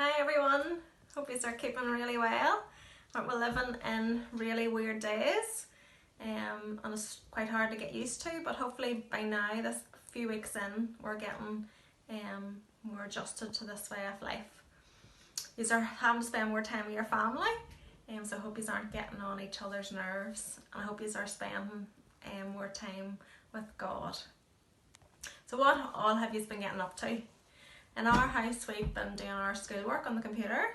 Hi everyone, hope you are keeping really well. We're living in really weird days and it's quite hard to get used to, but hopefully by now, this few weeks in, we're getting more adjusted to this way of life. You are having to spend more time with your family, so I hope you aren't getting on each other's nerves, and I hope you are spending more time with God. So what all have you been getting up to? In our house, we've been doing our schoolwork on the computer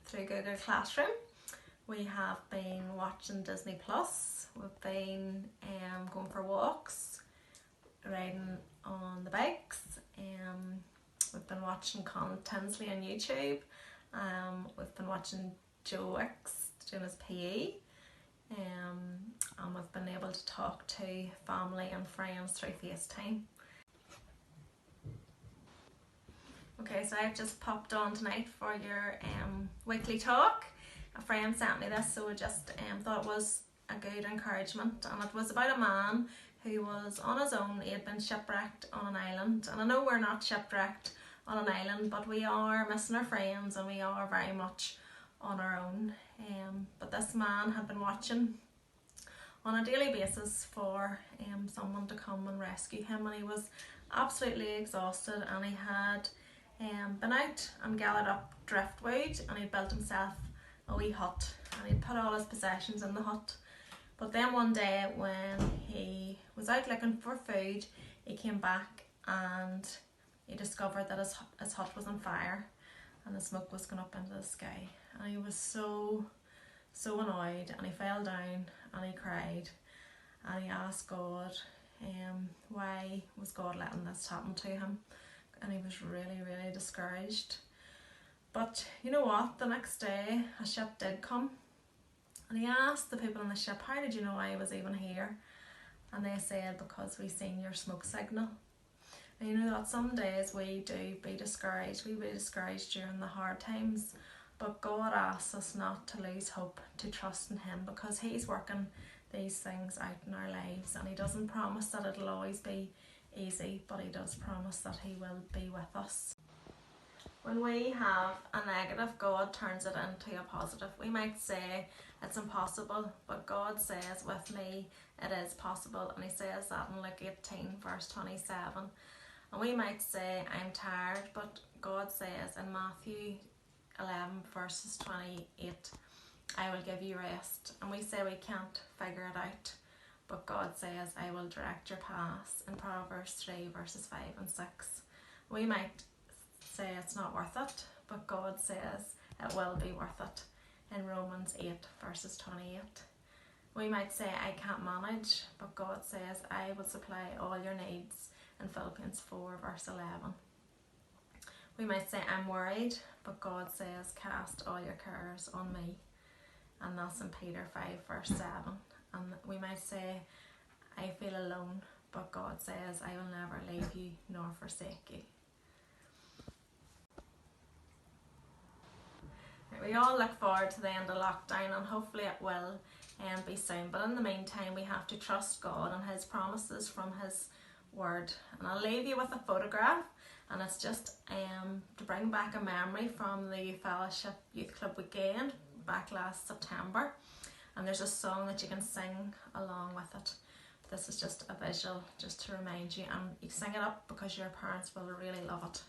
through Google Classroom. We have been watching Disney Plus. We've been going for walks, riding on the bikes. We've been watching Colin Tinsley on YouTube. We've been watching Joe Wicks doing his PE. And we've been able to talk to family and friends through FaceTime. Okay, so I've just popped on tonight for your weekly talk. A friend sent me this, so I just thought it was a good encouragement, and it was about a man who was on his own. He had been shipwrecked on an island, and I know we're not shipwrecked on an island, but we are missing our friends and we are very much on our own. But this man had been watching on a daily basis for someone to come and rescue him, and he was absolutely exhausted, and he had been out and gathered up driftwood, and he'd built himself a wee hut, and he'd put all his possessions in the hut. But then one day when he was out looking for food, he came back and he discovered that his hut was on fire and the smoke was going up into the sky, and he was so annoyed, and he fell down and he cried and he asked God why was God letting this happen to him. And he was really discouraged. But you know what, the next day a ship did come, and he asked the people on the ship, how did you know I was even here? And they said, because we seen your smoke signal. And you know that some days we do be discouraged, we be discouraged during the hard times, but God asks us not to lose hope, to trust in him, because he's working these things out in our lives, and he doesn't promise that it'll always be easy, but he does promise that he will be with us. When we have a negative, God turns it into a positive. We might say it's impossible, but God says, with me it is possible, and he says that in Luke 18 verse 27. And we might say, I'm tired, but God says in Matthew 11 verses 28, I will give you rest. And we say we can't figure it out, but God says, I will direct your paths in Proverbs 3 verses 5 and 6. We might say it's not worth it, but God says it will be worth it in Romans 8 verses 28. We might say, I can't manage, but God says, I will supply all your needs in Philippians 4 verse 11. We might say, I'm worried, but God says, cast all your cares on me. And that's in Peter 5 verse 7. And we might say, I feel alone, but God says, I will never leave you nor forsake you. We all look forward to the end of lockdown, and hopefully it will be soon. But in the meantime, we have to trust God and his promises from his word. And I'll leave you with a photograph, and it's just to bring back a memory from the Fellowship Youth Club weekend back last September. And there's a song that you can sing along with it. But this is just a visual, just to remind you. And you sing it up because your parents will really love it.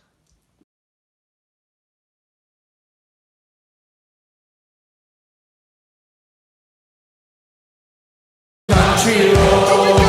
Country road.